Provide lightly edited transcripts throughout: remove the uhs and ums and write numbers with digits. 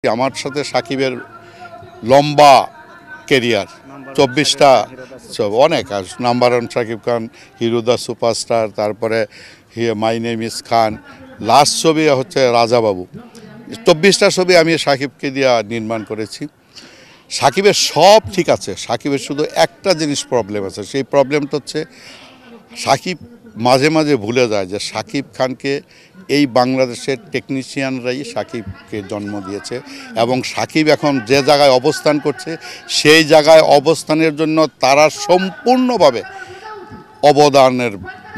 আমার সাথে সাকিবের লম্বা ক্যারিয়ার 24টা অনেক আর number one Shakib Khan, hero the superstar, তারপরে my name is Khan, last ছবি হচ্ছে রাজাবাবু। 24টা ছবি আমি সাকিবকে দিয়ে নির্মাণ করেছি। সাকিবের সব ঠিক আছে, সাকিবের শুধু একটা জিনিস প্রবলেম আছে। সেই প্রবলেমটা হচ্ছে সাকিব মাঝে মাঝে ভুলে যায় যে সাকিব খানকে এই বাংলাদেশের টেকনিশিয়ানরাই সাকিবকে জন্ম দিয়েছে এবং সাকিব এখন যে জায়গায় অবস্থান করছে সেই জায়গায় অবস্থানের জন্য তারা সম্পূর্ণভাবে অবদানের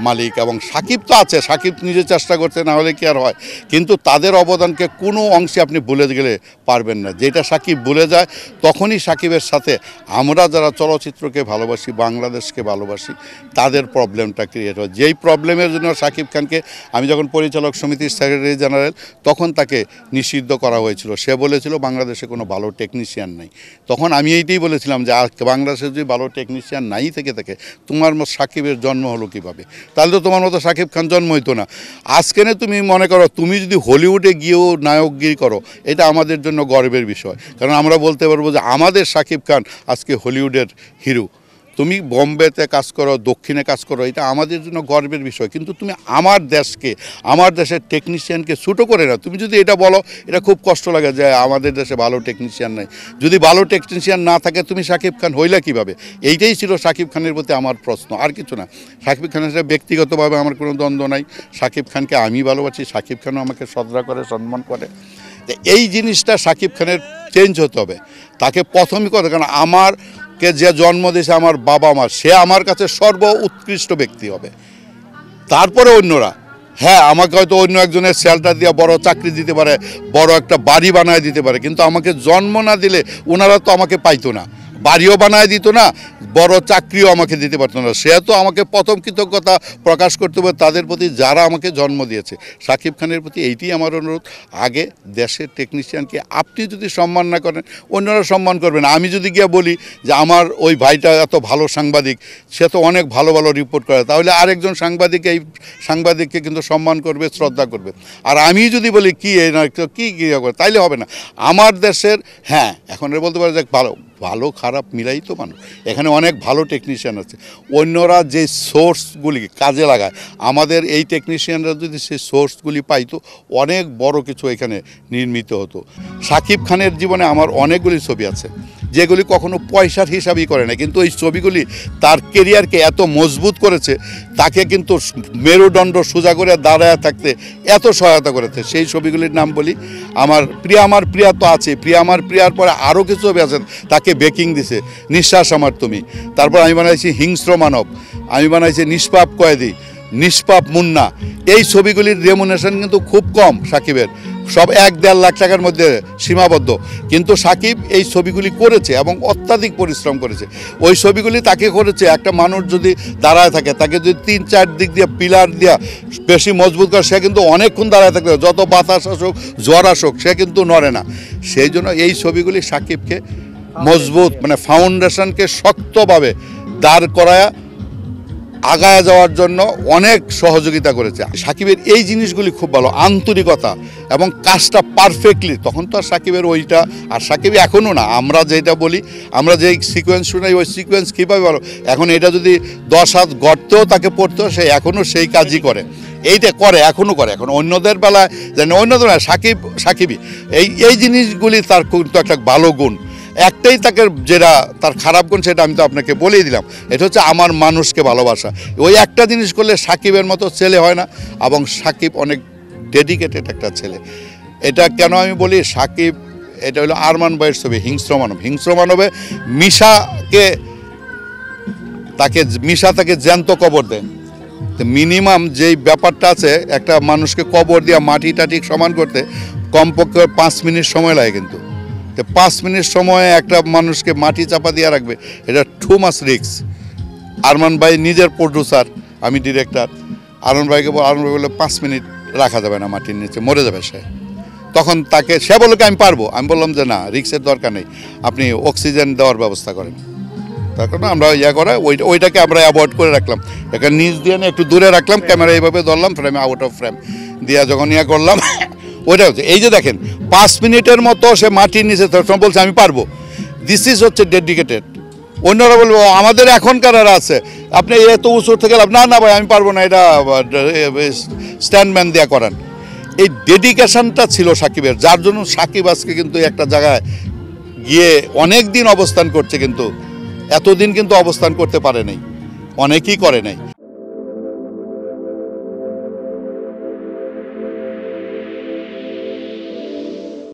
মালিক। এবং সাকিব তো আছে, সাকিব নিজে চেষ্টা করছে, না হলে কি আর হয়, কিন্তু তাদের অবদানকে কোনো অংশে আপনি ভুলে গেলে পারবেন না। যেটা সাকিব ভুলে যায় তখনই সাকিবের সাথে আমরা যারা চলচ্চিত্রকে ভালোবাসি, বাংলাদেশকে ভালোবাসি, তাদের প্রবলেমটা ক্রিয়েট হয়। যেই প্রবলেমের জন্য সাকিব খানকে আমি যখন পরিচালক সমিতির সেক্রেটারি জেনারেল, তখন তাকে নিষিদ্ধ করা হয়েছিল। সে বলেছিল বাংলাদেশে কোনো ভালো টেকনিশিয়ান নাই। তখন আমি এইটাই বলেছিলাম যে বাংলাদেশে যদি ভালো টেকনিশিয়ান নাই থেকে থাকে, তোমার মতো সাকিবের জন্ম হলো কীভাবে? তাহলে তো তোমার মতো সাকিব খান জন্ম হইতো না। আজকে তুমি মনে করো, তুমি যদি হলিউডে গিয়েও নায়কগিরি করো, এটা আমাদের জন্য গর্বের বিষয়। কারণ আমরা বলতে পারবো যে আমাদের সাকিব খান আজকে হলিউডের হিরো। তুমি বোম্বেতে কাজ করো, দক্ষিণে কাজ করো, এটা আমাদের জন্য গর্বের বিষয়। কিন্তু তুমি আমার দেশকে, আমার দেশের টেকনিশিয়ানকে ছোটো করে না। তুমি যদি এটা বলো, এটা খুব কষ্ট লাগে যে আমাদের দেশে ভালো টেকনিশিয়ান নাই। যদি ভালো টেকনিশিয়ান না থাকে তুমি সাকিব খান হইলে কীভাবে? এইটাই ছিল সাকিব খানের প্রতি আমার প্রশ্ন, আর কিছু না। সাকিব খানের সাথে ব্যক্তিগতভাবে আমার কোনো দ্বন্দ্ব নাই। সাকিব খানকে আমি ভালোবাসি, সাকিব খানও আমাকে শ্রদ্ধা করে, সম্মান করে। এই জিনিসটা সাকিব খানের চেঞ্জ হতে হবে। তাকে প্রথমই কথা, কারণ আমারকে যে জন্ম দিয়েছে আমার বাবা মা, সে আমার কাছে সর্ব উৎকৃষ্ট ব্যক্তি হবে। তারপরে অন্যরা, হ্যাঁ, আমাকে হয়তো অন্য একজনের শেল্টার দিয়ে বড় চাকরি দিতে পারে, বড় একটা বাড়ি বানায় দিতে পারে, কিন্তু আমাকে জন্ম না দিলে ওনারা তো আমাকে পাইতো না, বাড়িও বানায় দিত না, বড় চাকরিও আমাকে দিতে পারতো না। সে তো আমাকে প্রথম কৃতজ্ঞতা প্রকাশ করতে হবে তাদের প্রতি যারা আমাকে জন্ম দিয়েছে। সাকিব খানের প্রতি এইটিই আমার অনুরোধ, আগে দেশের টেকনিশিয়ানকে আপনি যদি সম্মান না করেন, অন্যরা সম্মান করবেন। আমি যদি গিয়ে বলি যে আমার ওই ভাইটা এত ভালো সাংবাদিক, সে তো অনেক ভালো ভালো রিপোর্ট করে, তাহলে আরেকজন সাংবাদিক এই সাংবাদিককে কিন্তু সম্মান করবে, শ্রদ্ধা করবে। আর আমি যদি বলি কি কী করে, তাইলে হবে না। আমার দেশের, হ্যাঁ, এখন বলতে পারে যে ভালো ভালো খারাপ মিলাই তো মানুষ, এখানে অনেক ভালো টেকনিশিয়ান আছে। অন্যরা যে সোর্সগুলি কাজে লাগায়, আমাদের এই টেকনিশিয়ানরা যদি সেই সোর্সগুলি পাইতো, অনেক বড় কিছু এখানে নির্মিত হতো। সাকিব খানের জীবনে আমার অনেকগুলি ছবি আছে যেগুলি কখনো পয়সার হিসাবই করে না, কিন্তু এই ছবিগুলি তার কেরিয়ারকে এত মজবুত করেছে, তাকে কিন্তু মেরুদণ্ড সোজা করে দাঁড়ায় থাকতে এত সহায়তা করেছে। সেই ছবিগুলির নাম বলি, আমার প্রিয়া তো আছে, আমার প্রিয়ার পরে আরও কিছু ছবি আছে তাকে বেকিং দিছে, নিঃশ্বাস আমার তুমি, তারপর আমি বানাইছি হিংস্র মানব, আমি বানাইছি নিষ্পাপ কয়েদি, নিষ্পাপ মুন্না। এই ছবিগুলির রেমুনেশন কিন্তু খুব কম সাকিবের, সব 1-1.5 লাখ টাকার মধ্যে সীমাবদ্ধ, কিন্তু সাকিব এই ছবিগুলি করেছে এবং অত্যাধিক পরিশ্রম করেছে। ওই ছবিগুলি তাকে করেছে, একটা মানুষ যদি দাঁড়ায় থাকে, তাকে যদি 3-4 দিক দিয়ে পিলার দিয়ে বেশি মজবুত করে, সে কিন্তু অনেকক্ষণ দাঁড়ায় থাকবে, যত বাতাস আসুক, জ্বর আসুক, সে কিন্তু নড়ে না। সেই জন্য এই ছবিগুলি সাকিবকে মজবুত, মানে ফাউন্ডেশনকে শক্তভাবে দাঁড় করায় আগায় যাওয়ার জন্য অনেক সহযোগিতা করেছে। সাকিবের এই জিনিসগুলি খুব ভালো, আন্তরিকতা এবং কাজটা পারফেক্টলি। তখন তো আর সাকিবের ওইটা, আর সাকিব এখনও না, আমরা যেটা বলি, আমরা যেই সিকোয়েন্স শুনাই, ওই সিকোয়েন্স কীভাবে ভালো, এখন এটা যদি 10 হাত গর্তেও তাকে পড়তেও, সে এখনও সেই কাজই করে, এইটা করে, এখনও করে। এখন অন্যদের বেলায় যেন অন্যদের সাকিবই এই জিনিসগুলি তার কিন্তু একটা ভালো গুণ। একটাই তাকে যেটা তার খারাপ গুণ, সেটা আমি তো আপনাকে বলেই দিলাম, এটা হচ্ছে আমার মানুষকে ভালোবাসা। ওই একটা জিনিস করলে সাকিবের মতো ছেলে হয় না, এবং সাকিব অনেক ডেডিকেটেড একটা ছেলে। এটা কেন আমি বলি, সাকিব, এটা হলো আরমান ভাইয়ের ছবি হিংস্র মানবে মিশা তাকে জ্যান্ত কবর দেয়। তো মিনিমাম যেই ব্যাপারটা আছে, একটা মানুষকে কবর দিয়া মাটি টাটি সমান করতে কমপক্ষে 5 মিনিট সময় লাগে, কিন্তু 5 মিনিট সময়ে একটা মানুষকে মাটি চাপা দিয়ে রাখবে, এটা টু মাচ রিস্ক। আরমান ভাই নিজের প্রডিউসার, আমি ডিরেক্টর। আরমান ভাই বলে 5 মিনিট রাখা যাবে না মাটির নিচে, মরে যাবে সে। তখন সে বলল আমি পারবো। আমি বললাম যে না, রিস্কের দরকার নেই, আপনি অক্সিজেন দেওয়ার ব্যবস্থা করেন। তার কারণে আমরা করে ওইটাকে আমরা অ্যাভয়েড করে রাখলাম, এখানে নিচ দিয়ে একটু দূরে রাখলাম, ক্যামেরা এইভাবে ধরলাম, ফ্রেমে আউট অফ ফ্রেম দিয়ে যখন করলাম, ওইটা হচ্ছে এই যে দেখেন 5 মিনিটের মতো সে মাটির নিচে বলছে আমি পারবো। দিস ইজ হচ্ছে ডেডিকেটেড। অন্যরা বলবো আমাদের এখনকার আছে আপনি এত উঁচু থেকে না না ভাই আমি পারবো না, এটা স্ট্যান্ডম্যান দেওয়া করান। এই ডেডিকেশনটা ছিল সাকিবের, যার জন্য সাকিব আজকে কিন্তু একটা জায়গায় গিয়ে অনেক দিন অবস্থান করছে, কিন্তু এতদিন কিন্তু অবস্থান করতে পারে নাই, অনেকেই করে নাই।